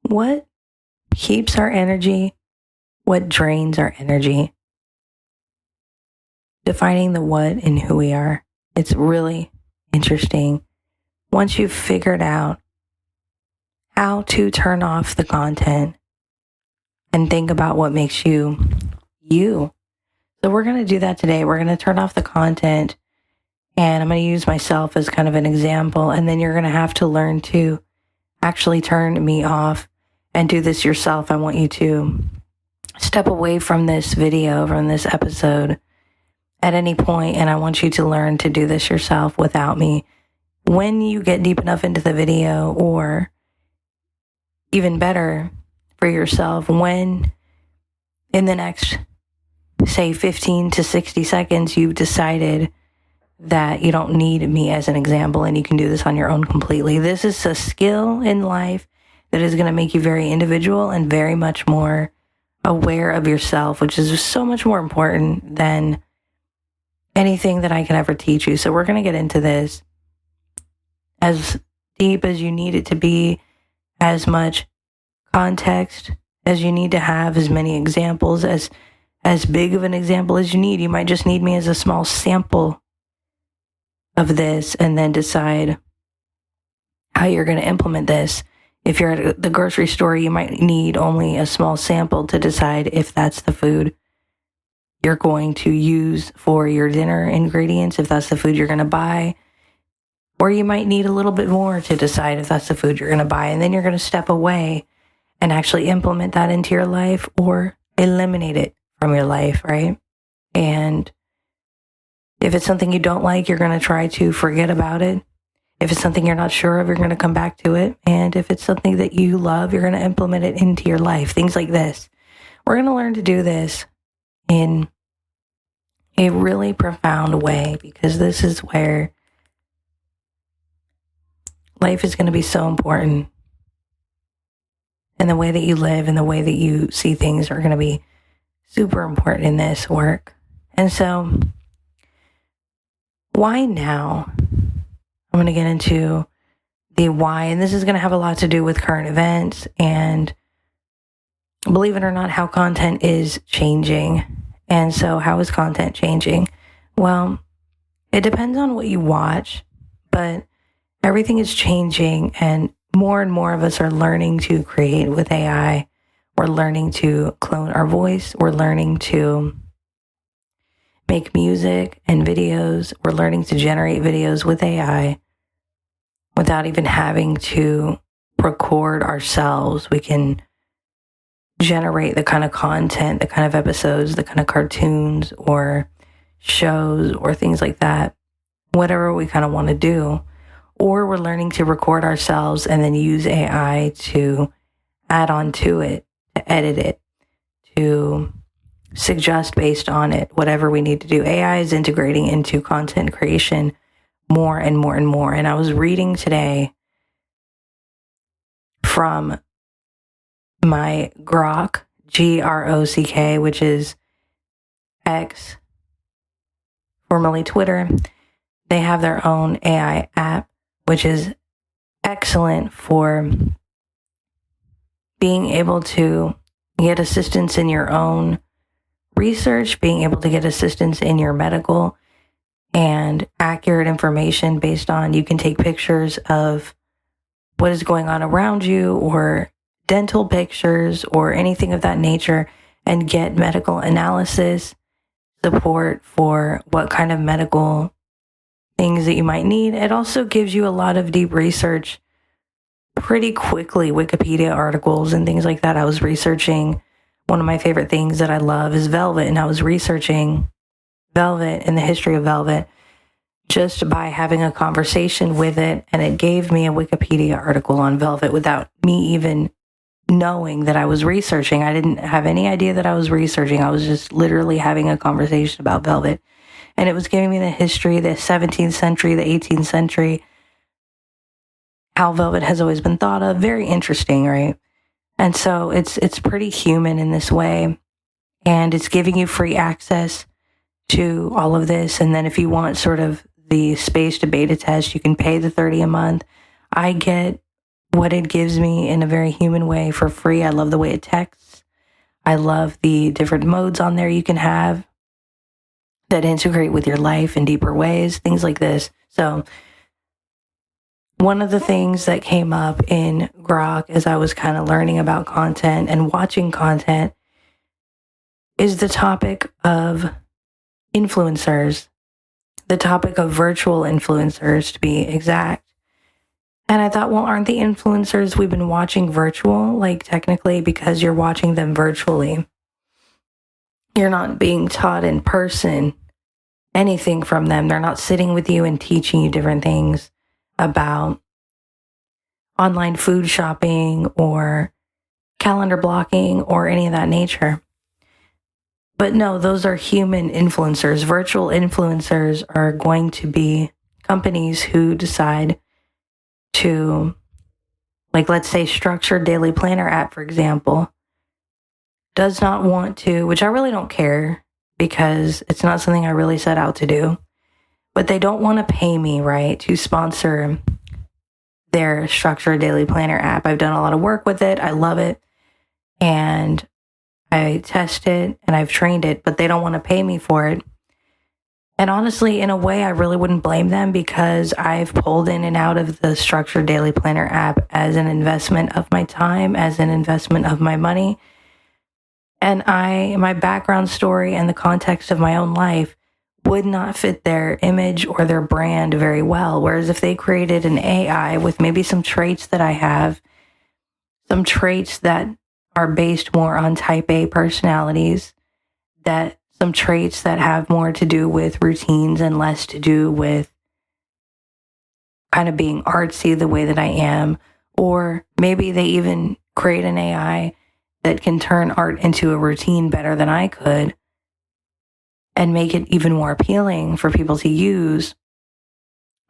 What keeps our energy? What drains our energy? Defining the what and who we are. It's really interesting. Once you've figured out how to turn off the content and think about what makes you, you. So we're going to do that today. We're going to turn off the content, and I'm going to use myself as kind of an example. And then you're going to have to learn to actually turn me off and do this yourself. I want you to step away from this video, from this episode at any point, and I want you to learn to do this yourself without me. When you get deep enough into the video, or even better for yourself, when in the next, say, 15 to 60 seconds, you've decided that you don't need me as an example and you can do this on your own completely. This is a skill in life that is going to make you very individual and very much more aware of yourself, which is so much more important than anything that I can ever teach you. So we're going to get into this as deep as you need it to be, as much context as you need to have, as many examples, as big of an example as you need. You might just need me as a small sample of this, and then decide how you're going to implement this. If you're at the grocery store, you might need only a small sample to decide if that's the food you're going to use for your dinner ingredients, if that's the food you're going to buy. Or you might need a little bit more to decide if that's the food you're going to buy. And then you're going to step away and actually implement that into your life, or eliminate it from your life, right? And if it's something you don't like, you're going to try to forget about it. If it's something you're not sure of, you're going to come back to it. And if it's something that you love, you're going to implement it into your life. Things like this. We're going to learn to do this in a really profound way, because this is where life is going to be so important. And the way that you live and the way that you see things are going to be super important in this work. And so, why now? I'm going to get into the why, and this is going to have a lot to do with current events and, believe it or not, how content is changing. And so, how is content changing? Well, it depends on what you watch, but everything is changing, and more of us are learning to create with AI. We're learning to clone our voice. We're learning to make music and videos. We're learning to generate videos with AI without even having to record ourselves. We can generate the kind of content, the kind of episodes, the kind of cartoons or shows or things like that, whatever we kind of want to do. Or we're learning to record ourselves and then use AI to add on to it, to edit it, to suggest based on it, whatever we need to do. AI is integrating into content creation more and more and more. And I was reading today from my Grok, Grock, which is X, formerly Twitter. They have their own AI app, which is excellent for being able to get assistance in your own research, being able to get assistance in your medical and accurate information based on, you can take pictures of what is going on around you or dental pictures or anything of that nature and get medical analysis support for what kind of medical things that you might need. It also gives you a lot of deep research pretty quickly, Wikipedia articles and things like that. I was researching, one of my favorite things that I love is Velvet, and I was researching Velvet and the history of Velvet just by having a conversation with it, and it gave me a Wikipedia article on Velvet without me even knowing that I was researching. I didn't have any idea that I was researching. I was just literally having a conversation about Velvet. And it was giving me the history, the 17th century, the 18th century, how velvet has always been thought of. Very interesting, right? And so it's pretty human in this way. And it's giving you free access to all of this. And then if you want sort of the space to beta test, you can pay the $30 a month. I get what it gives me in a very human way for free. I love the way it texts. I love the different modes on there you can have that integrate with your life in deeper ways, things like this. So one of the things that came up in Grok as I was kind of learning about content and watching content is the topic of influencers, the topic of virtual influencers to be exact. And I thought, well, aren't the influencers we've been watching virtual? Like technically, because you're watching them virtually. You're not being taught in person anything from them. They're not sitting with you and teaching you different things about online food shopping or calendar blocking or any of that nature. But no, those are human influencers. Virtual influencers are going to be companies who decide to, like, let's say Structured Daily Planner app, for example, does not want to, which I really don't care because it's not something I really set out to do, but they don't want to pay me, right, to sponsor their Structured Daily Planner app. I've done a lot of work with it. I love it. And I test it and I've trained it, but they don't want to pay me for it. And honestly, in a way, I really wouldn't blame them because I've pulled in and out of the Structured Daily Planner app as an investment of my time, as an investment of my money. And my background story and the context of my own life would not fit their image or their brand very well. Whereas if they created an AI with maybe some traits that I have, some traits that are based more on type A personalities, that some traits that have more to do with routines and less to do with kind of being artsy the way that I am, or maybe they even create an AI that can turn art into a routine better than I could and make it even more appealing for people to use,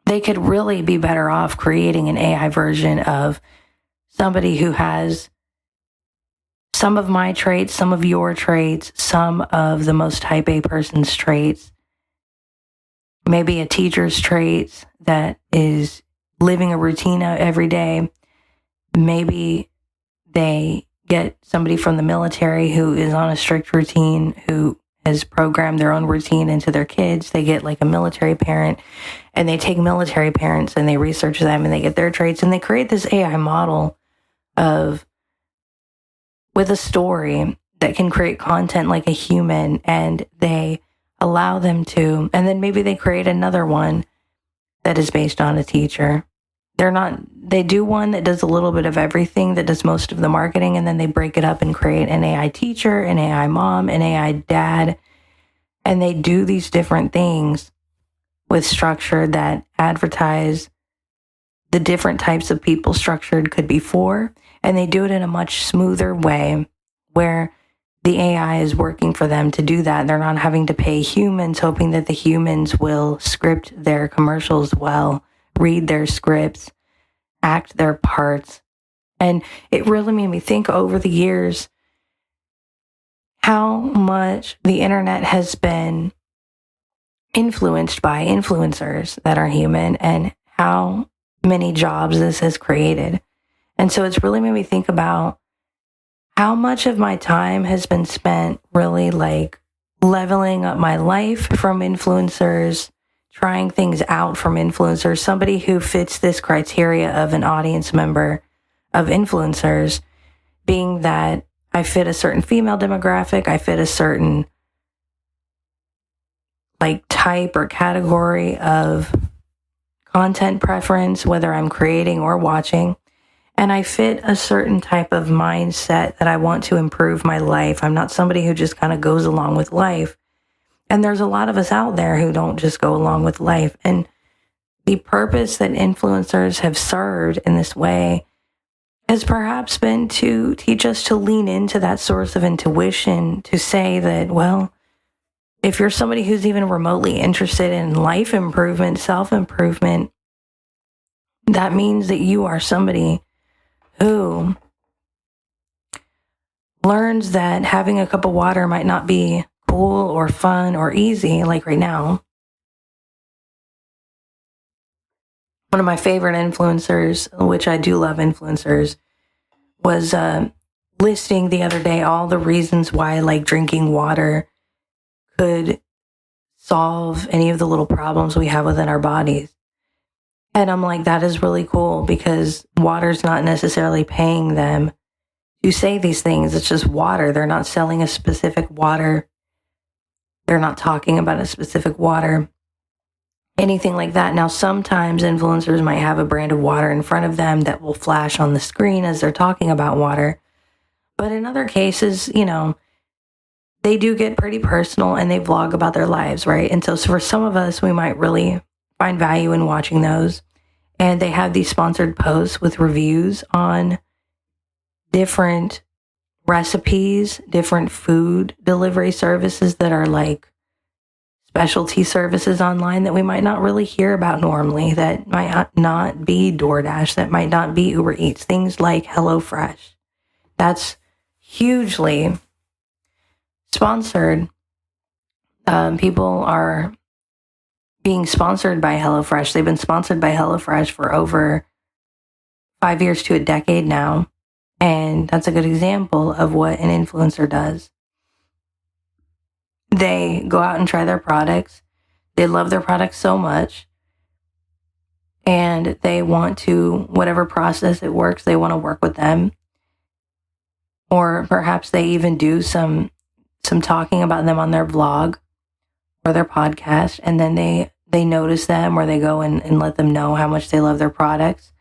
they could really be better off creating an AI version of somebody who has some of my traits, some of your traits, some of the most type A person's traits, maybe a teacher's traits that is living a routine every day. Maybe they get somebody from the military who is on a strict routine, who has programmed their own routine into their kids. They get like a military parent and they take military parents and they research them and they get their traits and they create this AI model with a story that can create content like a human, and they allow them to, and then maybe they create another one that is based on a teacher. They do one that does a little bit of everything, that does most of the marketing, and then they break it up and create an AI teacher, an AI mom, an AI dad, and they do these different things with structure that advertise the different types of people Structured could be for, and they do it in a much smoother way where the AI is working for them to do that. They're not having to pay humans, hoping that the humans will script their commercials well, read their scripts, act their parts. And it really made me think over the years how much the internet has been influenced by influencers that are human and how many jobs this has created. And so it's really made me think about how much of my time has been spent really like leveling up my life from influencers, trying things out from influencers, somebody who fits this criteria of an audience member of influencers, being that I fit a certain female demographic, I fit a certain like type or category of content preference, whether I'm creating or watching. And I fit a certain type of mindset that I want to improve my life. I'm not somebody who just kind of goes along with life. And there's a lot of us out there who don't just go along with life. And the purpose that influencers have served in this way has perhaps been to teach us to lean into that source of intuition, to say that, well, if you're somebody who's even remotely interested in life improvement, self-improvement, that means that you are somebody who learns that having a cup of water might not be cool or fun or easy like right now. one of my favorite influencers, which I do love influencers, was listing the other day all the reasons why like drinking water could solve any of the little problems we have within our bodies. And I'm like, that is really cool because water's not necessarily paying them to say these things. It's just water. They're not selling a specific water. They're not talking about a specific water, anything like that. Now, sometimes influencers might have a brand of water in front of them that will flash on the screen as they're talking about water. But in other cases, you know, they do get pretty personal and they vlog about their lives, right? And so for some of us, we might really find value in watching those. And they have these sponsored posts with reviews on different recipes, different food delivery services that are like specialty services online that we might not really hear about normally, that might not be DoorDash, that might not be Uber Eats, things like HelloFresh. That's hugely sponsored. People are being sponsored by HelloFresh. They've been sponsored by HelloFresh for over 5 years to a decade now. And that's a good example of what an influencer does. They go out and try their products. They love their products so much. And they want to, whatever process it works, they want to work with them. Or perhaps they even do some talking about them on their vlog or their podcast. And then they notice them, or they go and let them know how much they love their products.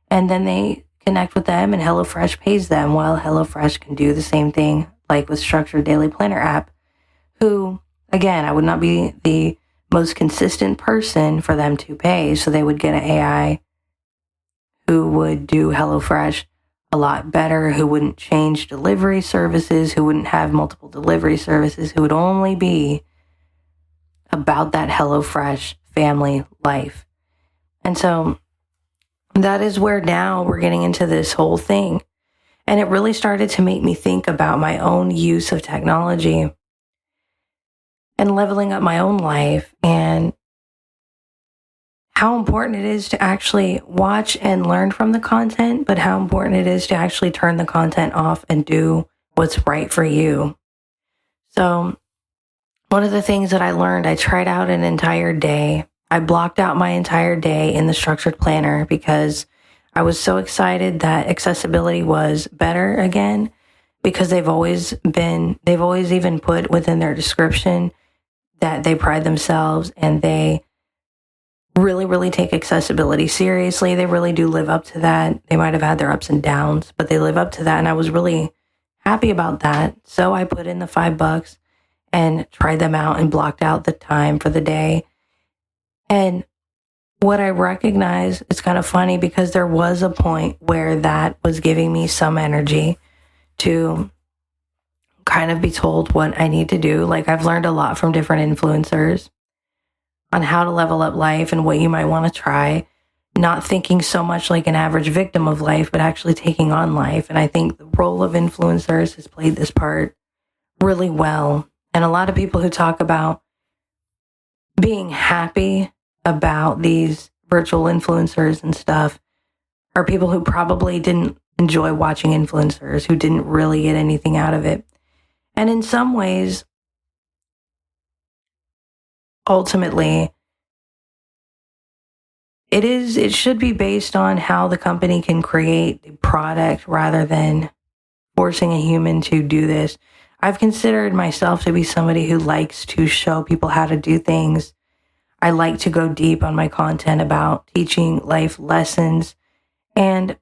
And then they connect with them, and HelloFresh pays them, while HelloFresh can do the same thing, like with Structured Daily Planner app, who, again, I would not be the most consistent person for them to pay, so they would get an AI who would do HelloFresh a lot better, who wouldn't change delivery services, who wouldn't have multiple delivery services, who would only be about that HelloFresh family life. And so that is where now we're getting into this whole thing. And it really started to make me think about my own use of technology and leveling up my own life, and how important it is to actually watch and learn from the content, but how important it is to actually turn the content off and do what's right for you. So one of the things that I learned, I tried out an entire day. I blocked out my entire day in the Structured Planner because I was so excited that accessibility was better again, because they've always even put within their description that they pride themselves and they really, really take accessibility seriously. They really do live up to that. They might have had their ups and downs, but they live up to that. And I was really happy about that. So I put in the $5 and tried them out and blocked out the time for the day. And what I recognized, it's kind of funny because there was a point where that was giving me some energy to kind of be told what I need to do. Like, I've learned a lot from different influencers on how to level up life and what you might want to try, not thinking so much like an average victim of life, but actually taking on life. And I think the role of influencers has played this part really well. And a lot of people who talk about being happy about these virtual influencers and stuff are people who probably didn't enjoy watching influencers, who didn't really get anything out of it. And in some ways, ultimately, it should be based on how the company can create a product rather than forcing a human to do this. I've considered myself to be somebody who likes to show people how to do things. I like to go deep on my content about teaching life lessons. And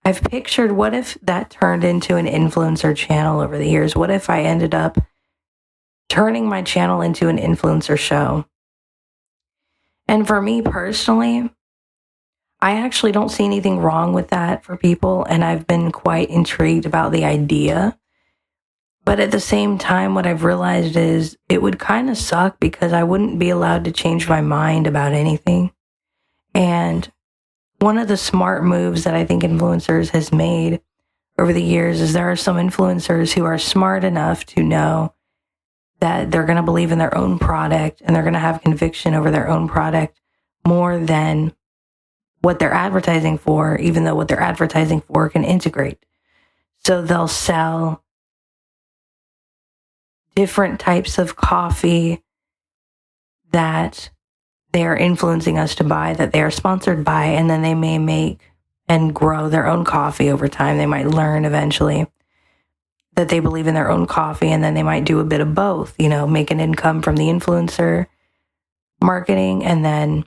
I've pictured, what if that turned into an influencer channel over the years? What if I ended up turning my channel into an influencer show? And for me personally, I actually don't see anything wrong with that for people. And I've been quite intrigued about the idea. But at the same time, what I've realized is it would kind of suck because I wouldn't be allowed to change my mind about anything. And one of the smart moves that I think influencers has made over the years is there are some influencers who are smart enough to know that they're going to believe in their own product and they're going to have conviction over their own product more than what they're advertising for, even though what they're advertising for can integrate. So they'll sell different types of coffee that they are influencing us to buy, that they are sponsored by, and then they may make and grow their own coffee over time. They might learn eventually that they believe in their own coffee, and then they might do a bit of both, make an income from the influencer marketing and then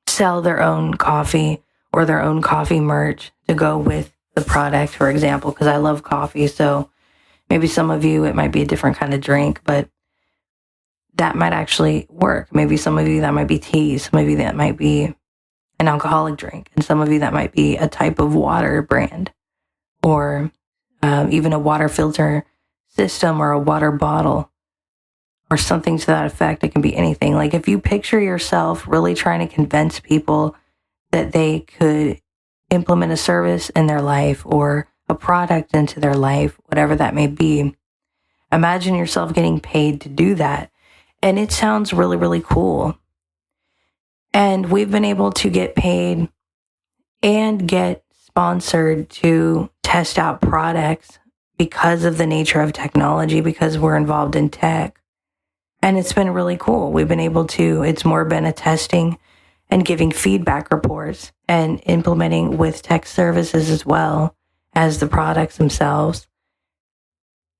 sell their own coffee or their own coffee merch to go with the product, for example, because I love coffee. So maybe some of you, it might be a different kind of drink, but that might actually work. Maybe some of you, that might be tea. Some of you, that might be an alcoholic drink. And some of you, that might be a type of water brand or even a water filter system or a water bottle or something to that effect. It can be anything. Like if you picture yourself really trying to convince people that they could implement a service in their life or a product into their life, whatever that may be, imagine yourself getting paid to do that. And it sounds really, really cool. And we've been able to get paid and get sponsored to test out products because of the nature of technology, because we're involved in tech. And it's been really cool. We've been able to, it's more been a testing and giving feedback reports and implementing with tech services as well as the products themselves.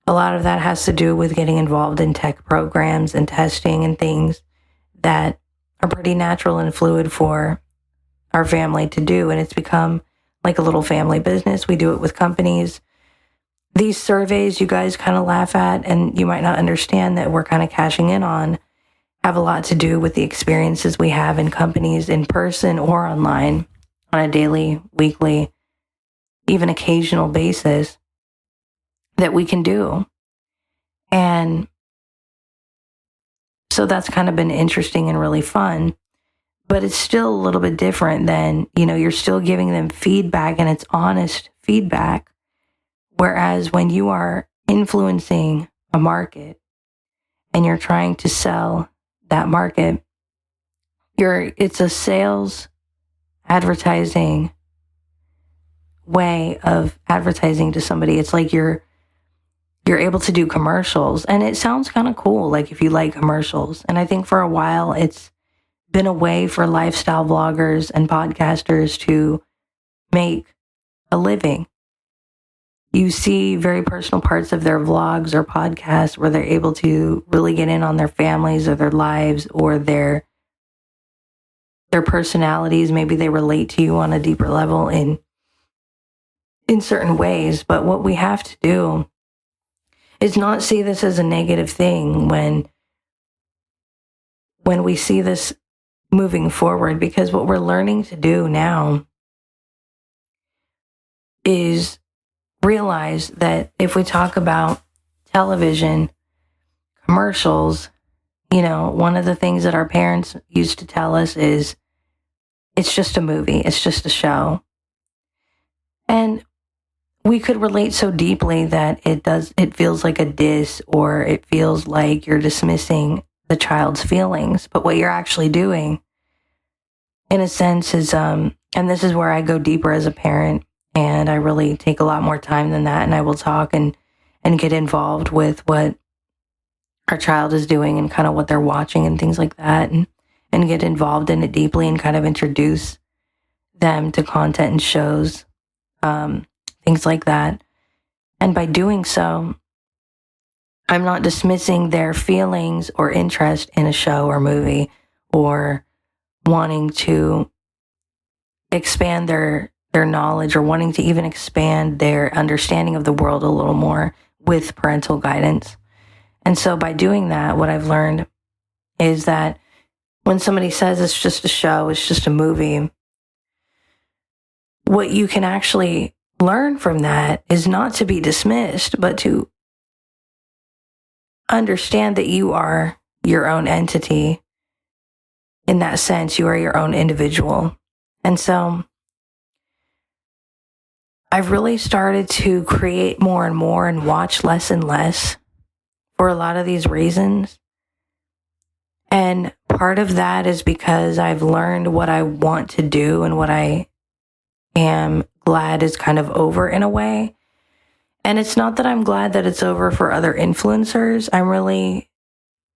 A lot of that has to do with getting involved in tech programs and testing and things that are pretty natural and fluid for our family to do. And it's become like a little family business. We do it with companies. These surveys you guys kind of laugh at and you might not understand that we're kind of cashing in on have a lot to do with the experiences we have in companies in person or online on a daily, weekly, even occasional basis that we can do. And so that's kind of been interesting and really fun, but it's still a little bit different than, you're still giving them feedback and it's honest feedback. Whereas when you are influencing a market and you're trying to sell that market, it's a sales advertising way of advertising to somebody. It's like you're able to do commercials, and it sounds kind of cool, like if you like commercials. And I think for a while it's been a way for lifestyle bloggers and podcasters to make a living. You see very personal parts of their vlogs or podcasts where they're able to really get in on their families or their lives or their personalities. Maybe they relate to you on a deeper level in certain ways. But what we have to do is not see this as a negative thing when we see this moving forward, because what we're learning to do now is realize that if we talk about television commercials, one of the things that our parents used to tell us is it's just a movie, it's just a show. And we could relate so deeply that it feels like a diss, or it feels like you're dismissing the child's feelings. But what you're actually doing, in a sense, is, and this is where I go deeper as a parent, and I really take a lot more time than that, and I will talk and get involved with what our child is doing and kind of what they're watching and things like that, and get involved in it deeply and kind of introduce them to content and shows, things like that. And by doing so, I'm not dismissing their feelings or interest in a show or movie, or wanting to expand their knowledge, or wanting to even expand their understanding of the world a little more with parental guidance. And so by doing that, what I've learned is that when somebody says it's just a show, it's just a movie, what you can actually learn from that is not to be dismissed, but to understand that you are your own entity. In that sense, you are your own individual. And so I've really started to create more and more and watch less and less for a lot of these reasons. And part of that is because I've learned what I want to do and what I am glad is kind of over in a way. And it's not that I'm glad that it's over for other influencers. I'm really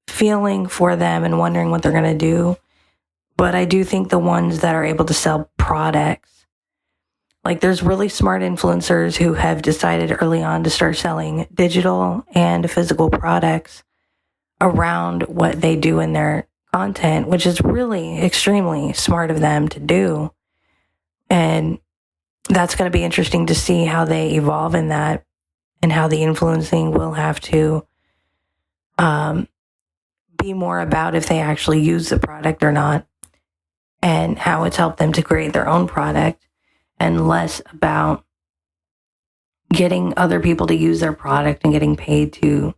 feeling for them and wondering what they're going to do. But I do think the ones that are able to sell products, like there's really smart influencers who have decided early on to start selling digital and physical products around what they do in their content, which is really extremely smart of them to do. And that's going to be interesting to see how they evolve in that and how the influencing will have to be more about if they actually use the product or not, and how it's helped them to create their own product, and less about getting other people to use their product and getting paid to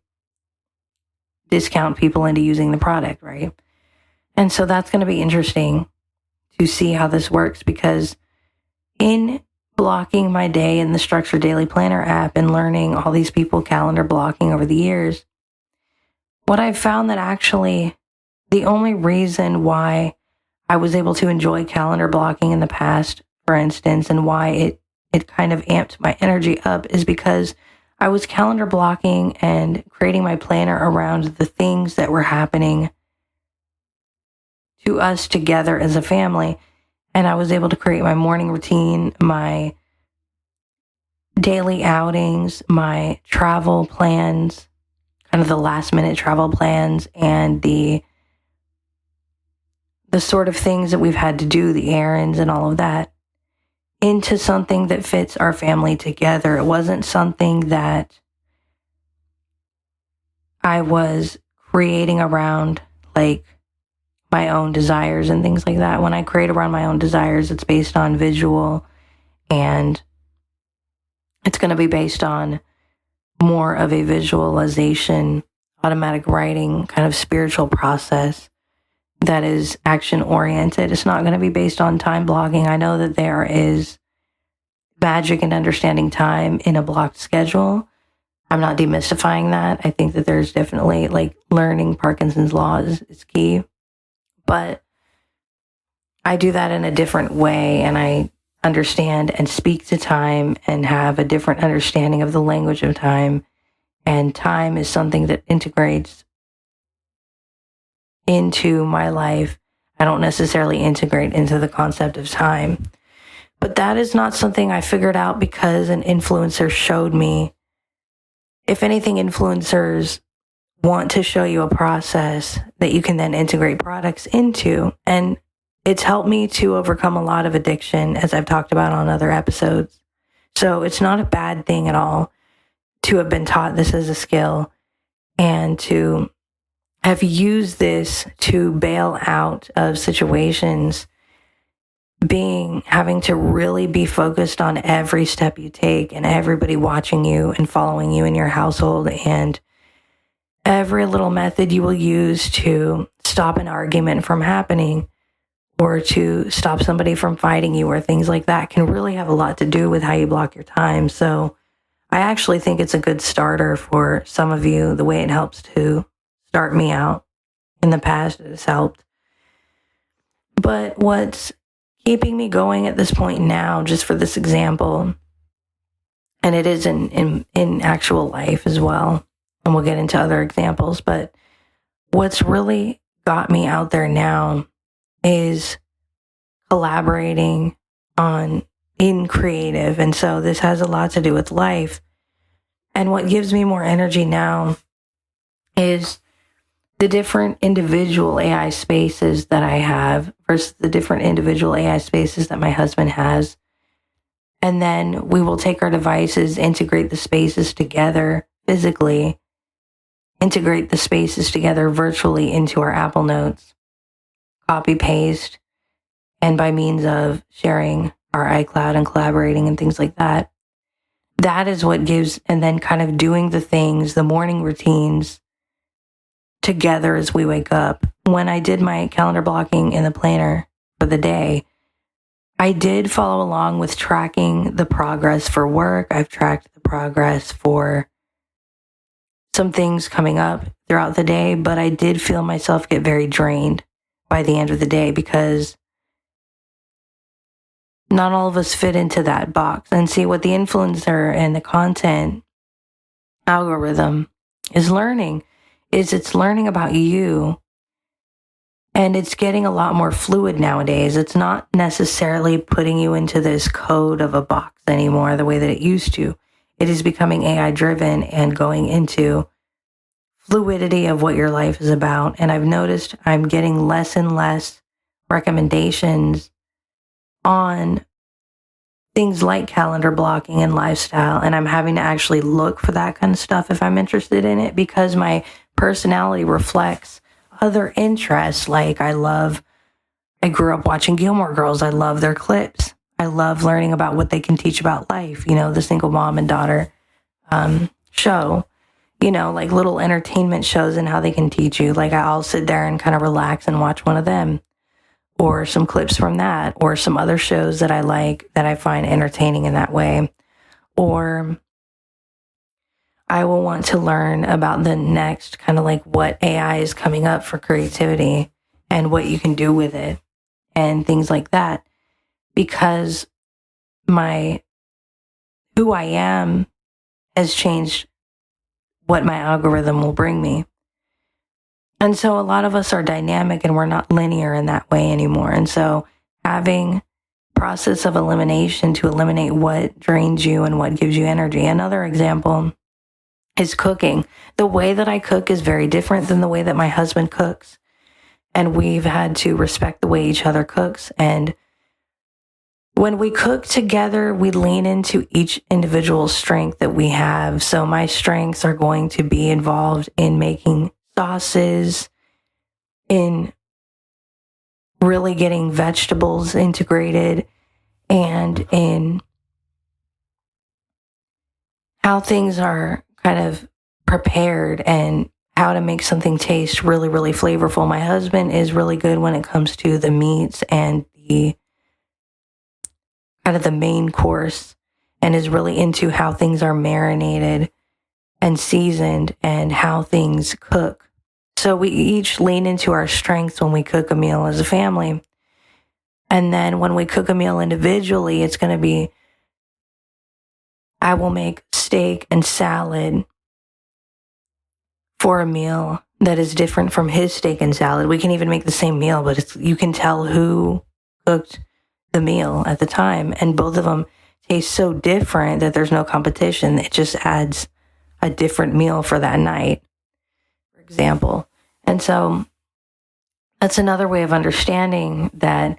discount people into using the product, right? And so that's going to be interesting to see how this works, because in blocking my day in the Structure Daily Planner app and learning all these people calendar blocking over the years, what I've found that actually the only reason why I was able to enjoy calendar blocking in the past, for instance, and why it kind of amped my energy up is because I was calendar blocking and creating my planner around the things that were happening to us together as a family. And I was able to create my morning routine, my daily outings, my travel plans, kind of the last minute travel plans, and the sort of things that we've had to do, the errands and all of that, into something that fits our family together. It wasn't something that I was creating around like my own desires and things like that. When I create around my own desires, it's based on visual, and it's going to be based on more of a visualization, automatic writing, kind of spiritual process that is action oriented. It's not going to be based on time blocking. I know that there is magic in understanding time in a blocked schedule. I'm not demystifying that. I think that there's definitely, like, learning Parkinson's law is key. But I do that in a different way, and I understand and speak to time and have a different understanding of the language of time. And time is something that integrates into my life. I don't necessarily integrate into the concept of time. But that is not something I figured out because an influencer showed me. If anything, influencers want to show you a process that you can then integrate products into. And it's helped me to overcome a lot of addiction, as I've talked about on other episodes. So it's not a bad thing at all to have been taught this as a skill and to have used this to bail out of situations, having to really be focused on every step you take and everybody watching you and following you in your household, and every little method you will use to stop an argument from happening or to stop somebody from fighting you or things like that can really have a lot to do with how you block your time. So I actually think it's a good starter for some of you, the way it helps to start me out. In the past, it has helped. But what's keeping me going at this point now, just for this example, and it is in actual life as well, and we'll get into other examples, but what's really got me out there now is collaborating in creative. And so this has a lot to do with life. And what gives me more energy now is the different individual AI spaces that I have versus the different individual AI spaces that my husband has. And then we will take our devices, integrate the spaces together physically, integrate the spaces together virtually into our Apple Notes, copy paste, and by means of sharing our iCloud and collaborating and things like that. That is what gives, and then kind of doing the things, the morning routines together as we wake up. When I did my calendar blocking in the planner for the day, I did follow along with tracking the progress for work. I've tracked the progress for some things coming up throughout the day, but I did feel myself get very drained by the end of the day, because not all of us fit into that box. And see, what the influencer and the content algorithm is learning is it's learning about you, and it's getting a lot more fluid nowadays. It's not necessarily putting you into this code of a box anymore the way that it used to. It is becoming AI driven and going into fluidity of what your life is about. And I've noticed I'm getting less and less recommendations on things like calendar blocking and lifestyle. And I'm having to actually look for that kind of stuff if I'm interested in it, because my personality reflects other interests. Like I grew up watching Gilmore Girls. I love their clips. I love learning about what they can teach about life. The single mom and daughter show, like little entertainment shows and how they can teach you. Like I'll sit there and kind of relax and watch one of them, or some clips from that, or some other shows that I like that I find entertaining in that way. Or I will want to learn about the next kind of like what AI is coming up for creativity and what you can do with it and things like that, because who I am has changed what my algorithm will bring me. And so a lot of us are dynamic and we're not linear in that way anymore. And so having process of elimination to eliminate what drains you and what gives you energy. Another example is cooking. The way that I cook is very different than the way that my husband cooks. And we've had to respect the way each other cooks. And when we cook together, we lean into each individual strength that we have. So my strengths are going to be involved in making sauces, in really getting vegetables integrated, and in how things are kind of prepared and how to make something taste really, really flavorful. My husband is really good when it comes to the meats and the kind of the main course, and is really into how things are marinated and seasoned and how things cook. So we each lean into our strengths when we cook a meal as a family. And then when we cook a meal individually, it's going to be, I will make steak and salad for a meal that is different from his steak and salad. We can even make the same meal, but you can tell who cooked the meal at the time. And both of them taste so different that there's no competition. It just adds a different meal for that night, for example. And so that's another way of understanding that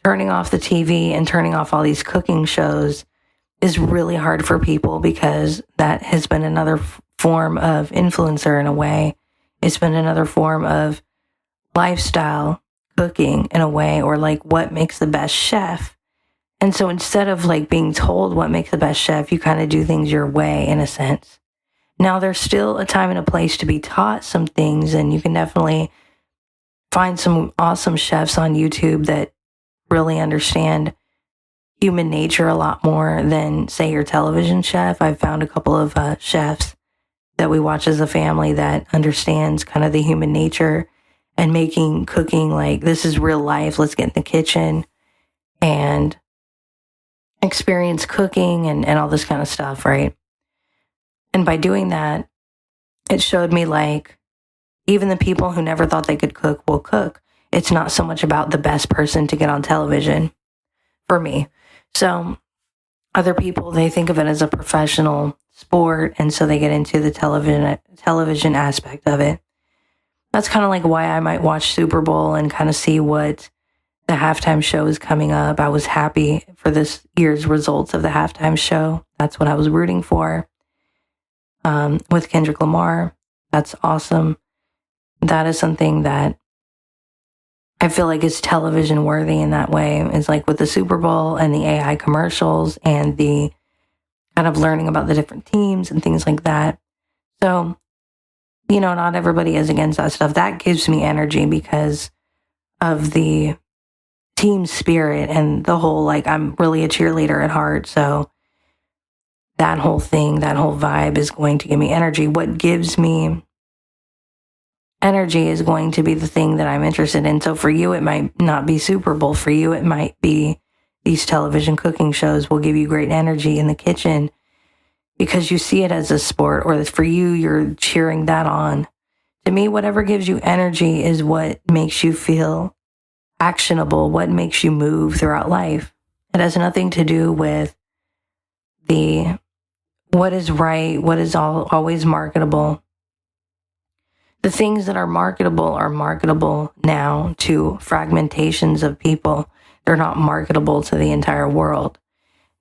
turning off the TV and turning off all these cooking shows is really hard for people, because that has been another form of influencer in a way. It's been another form of lifestyle cooking in a way, or like what makes the best chef. And so instead of like being told what makes the best chef, you kind of do things your way in a sense. Now, there's still a time and a place to be taught some things, and you can definitely find some awesome chefs on YouTube that really understand human nature a lot more than, say, your television chef. I've found a couple of chefs that we watch as a family that understands kind of the human nature and making cooking like this is real life. Let's get in the kitchen and experience cooking and all this kind of stuff, right? And by doing that, it showed me like even the people who never thought they could cook will cook. It's not so much about the best person to get on television for me. So other people, they think of it as a professional sport, and so they get into the television aspect of it. That's kind of like why I might watch Super Bowl and kind of see what the halftime show is coming up. I was happy for this year's results of the halftime show. That's what I was rooting for. With Kendrick Lamar, that's awesome. That is something that I feel like is television worthy in that way. It's like with the Super Bowl and the AI commercials and the kind of learning about the different teams and things like that. So, not everybody is against that stuff. That gives me energy because of the team spirit and the whole, like, I'm really a cheerleader at heart. So that whole thing, that whole vibe is going to give me energy. What gives me energy is going to be the thing that I'm interested in. So for you, it might not be Super Bowl. For you, it might be these television cooking shows will give you great energy in the kitchen because you see it as a sport, or for you, you're cheering that on. To me, whatever gives you energy is what makes you feel actionable, what makes you move throughout life. It has nothing to do with what is right, what is always marketable. The things that are marketable now to fragmentations of people. They're not marketable to the entire world.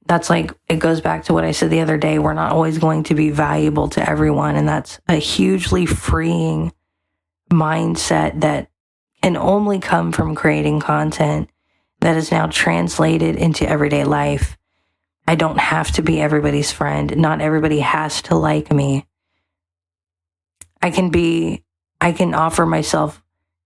That's like, it goes back to what I said the other day. We're not always going to be valuable to everyone. And that's a hugely freeing mindset that can only come from creating content that is now translated into everyday life. I don't have to be everybody's friend. Not everybody has to like me. I can offer myself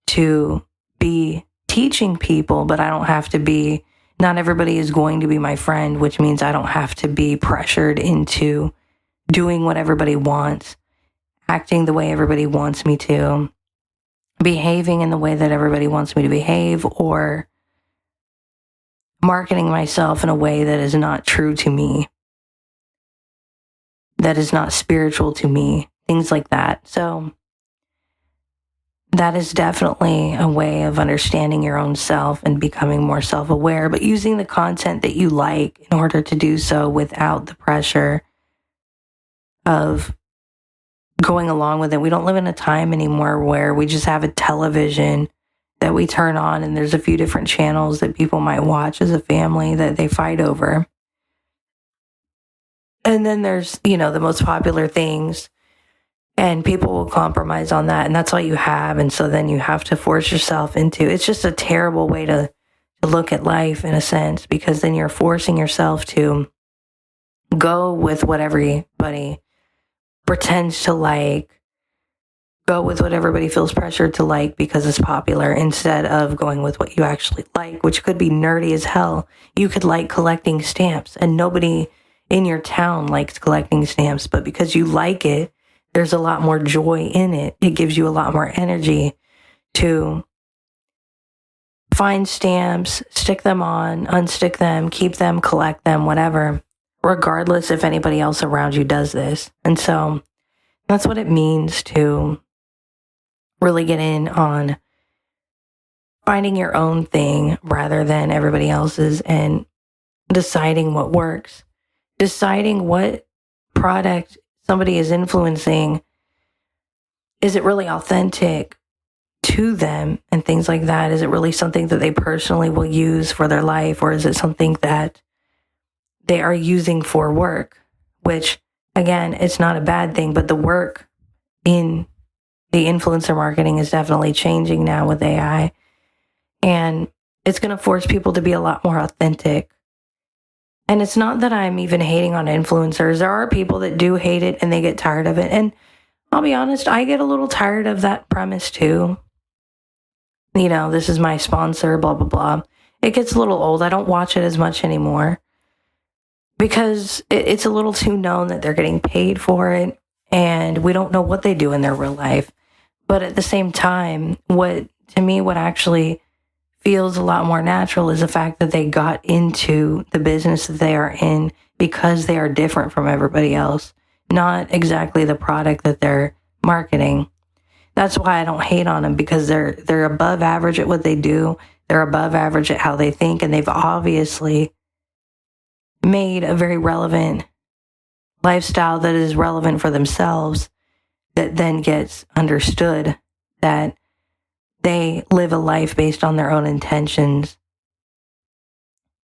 to be teaching people, but I don't have to be, not everybody is going to be my friend, which means I don't have to be pressured into doing what everybody wants, acting the way everybody wants me to, behaving in the way that everybody wants me to behave, or marketing myself in a way that is not true to me, that is not spiritual to me, things like that. So that is definitely a way of understanding your own self and becoming more self-aware, but using the content that you like in order to do so without the pressure of going along with it. We don't live in a time anymore where we just have a television that we turn on and there's a few different channels that people might watch as a family that they fight over. And then there's, the most popular things, and people will compromise on that, and that's all you have. And so then you have to force yourself into, it's just a terrible way to look at life in a sense, because then you're forcing yourself to go with what everybody pretends to like, go with what everybody feels pressured to like because it's popular, instead of going with what you actually like, which could be nerdy as hell. You could like collecting stamps, and nobody in your town likes collecting stamps, but because you like it, there's a lot more joy in it. It gives you a lot more energy to find stamps, stick them on, unstick them, keep them, collect them, whatever, regardless if anybody else around you does this. And so that's what it means to really get in on finding your own thing rather than everybody else's, and deciding what works, deciding what product somebody is influencing. Is it really authentic to them and things like that? Is it really something that they personally will use for their life, or is it something that they are using for work? Which, again, it's not a bad thing, but the work in the influencer marketing is definitely changing now with AI, and it's going to force people to be a lot more authentic. And it's not that I'm even hating on influencers. There are people that do hate it and they get tired of it. And I'll be honest, I get a little tired of that premise too. This is my sponsor, blah, blah, blah. It gets a little old. I don't watch it as much anymore because it's a little too known that they're getting paid for it, and we don't know what they do in their real life. But at the same time, what actually feels a lot more natural is the fact that they got into the business that they are in because they are different from everybody else, not exactly the product that they're marketing. That's why I don't hate on them, because they're above average at what they do. They're above average at how they think, and they've obviously made a very relevant lifestyle that is relevant for themselves, that then gets understood, that they live a life based on their own intentions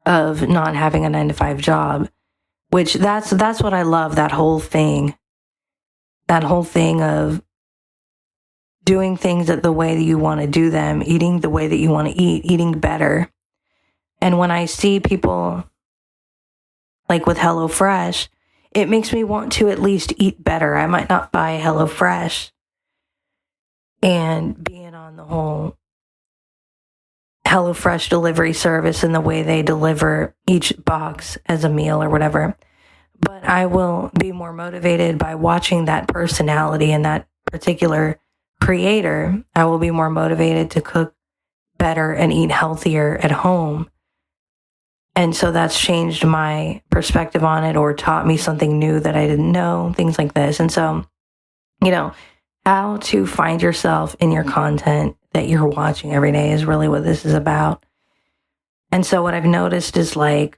of not having a 9-to-5 job, which that's what I love, that whole thing of doing things the way that you want to do them, eating the way that you want to eat, eating better. And when I see people like with HelloFresh, it makes me want to at least eat better. I might not buy HelloFresh and being on the whole HelloFresh delivery service and the way they deliver each box as a meal or whatever. But I will be more motivated by watching that personality and that particular creator, I will be more motivated to cook better and eat healthier at home. And so that's changed my perspective on it or taught me something new that I didn't know, things like this. And so, how to find yourself in your content that you're watching every day is really what this is about. And so what I've noticed is like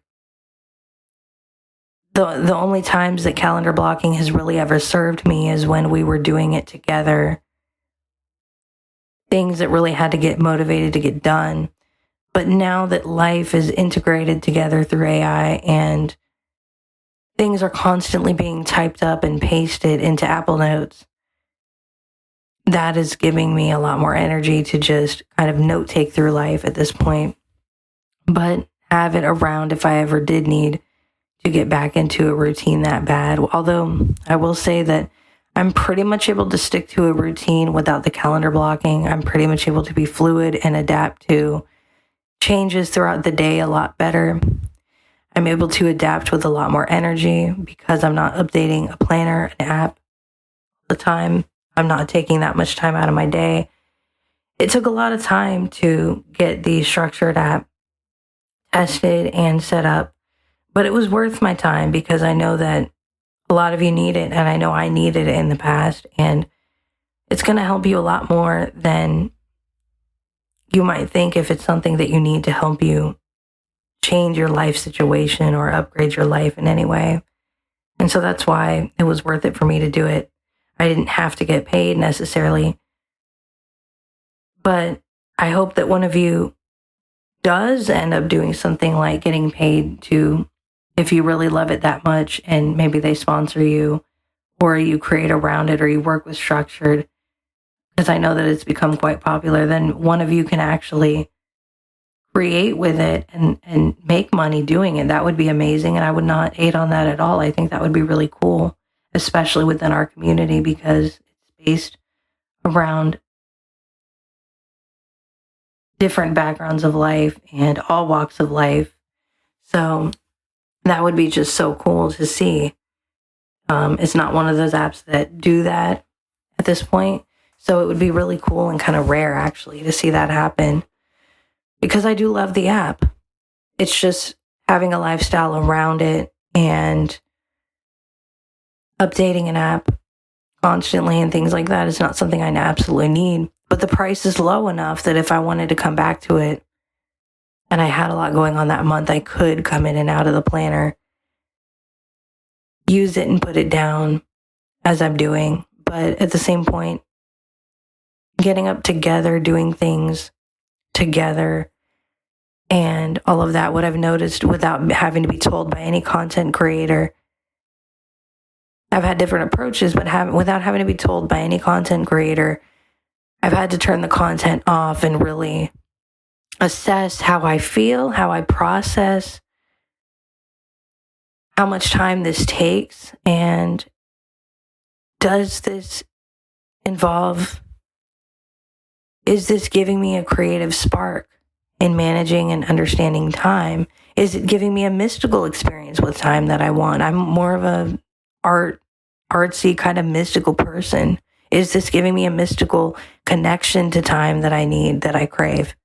the only times that calendar blocking has really ever served me is when we were doing it together. Things that really had to get motivated to get done. But now that life is integrated together through AI and things are constantly being typed up and pasted into Apple Notes, that is giving me a lot more energy to just kind of note take through life at this point, but have it around if I ever did need to get back into a routine that bad. Although I will say that I'm pretty much able to stick to a routine without the calendar blocking. I'm pretty much able to be fluid and adapt to changes throughout the day a lot better. I'm able to adapt with a lot more energy because I'm not updating a planner, an app all the time. I'm not taking that much time out of my day. It took a lot of time to get the structured app tested and set up, but it was worth my time because I know that a lot of you need it, and I know I needed it in the past, and it's going to help you a lot more than you might think if it's something that you need to help you change your life situation or upgrade your life in any way. And so that's why it was worth it for me to do it. I didn't have to get paid necessarily, but I hope that one of you does end up doing something like getting paid to, if you really love it that much and maybe they sponsor you or you create around it or you work with structured, because I know that it's become quite popular, then one of you can actually create with it and make money doing it. That would be amazing. And I would not hate on that at all. I think that would be really cool, especially within our community because it's based around different backgrounds of life and all walks of life. So that would be just so cool to see. It's not one of those apps that do that at this point. So it would be really cool and kind of rare actually to see that happen because I do love the app. It's just having a lifestyle around it and updating an app constantly and things like that is not something I absolutely need. But the price is low enough that if I wanted to come back to it and I had a lot going on that month, I could come in and out of the planner, use it and put it down as I'm doing. But at the same point, getting up together, doing things together, and all of that, what I've noticed without having to be told by any content creator, I've had different approaches, but without having to be told by any content creator, I've had to turn the content off and really assess how I feel, how I process, how much time this takes, and does this involve, is this giving me a creative spark in managing and understanding time? Is it giving me a mystical experience with time that I want? I'm more of a artsy kind of mystical person. Is this giving me a mystical connection to time that I need, that I crave?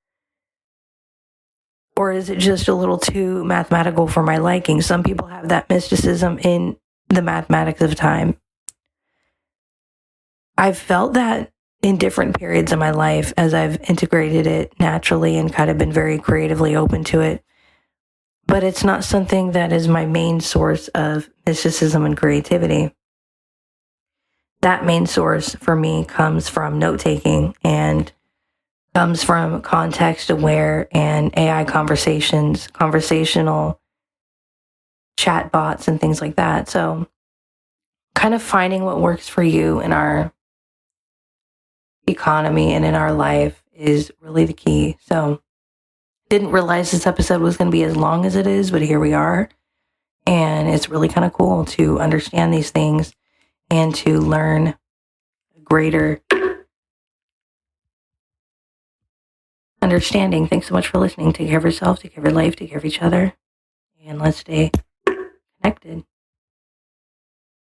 Or is it just a little too mathematical for my liking? Some people have that mysticism in the mathematics of time. I've felt that in different periods of my life as I've integrated it naturally and kind of been very creatively open to it. But it's not something that is my main source of mysticism and creativity. That main source for me comes from note-taking and comes from context-aware and AI conversations, conversational chat bots and things like that. So kind of finding what works for you in our economy and in our life is really the key. So didn't realize this episode was going to be as long as it is, but here we are. And it's really kind of cool to understand these things and to learn greater understanding. Thanks so much for listening. Take care of yourself, take care of your life, take care of each other, and let's stay connected.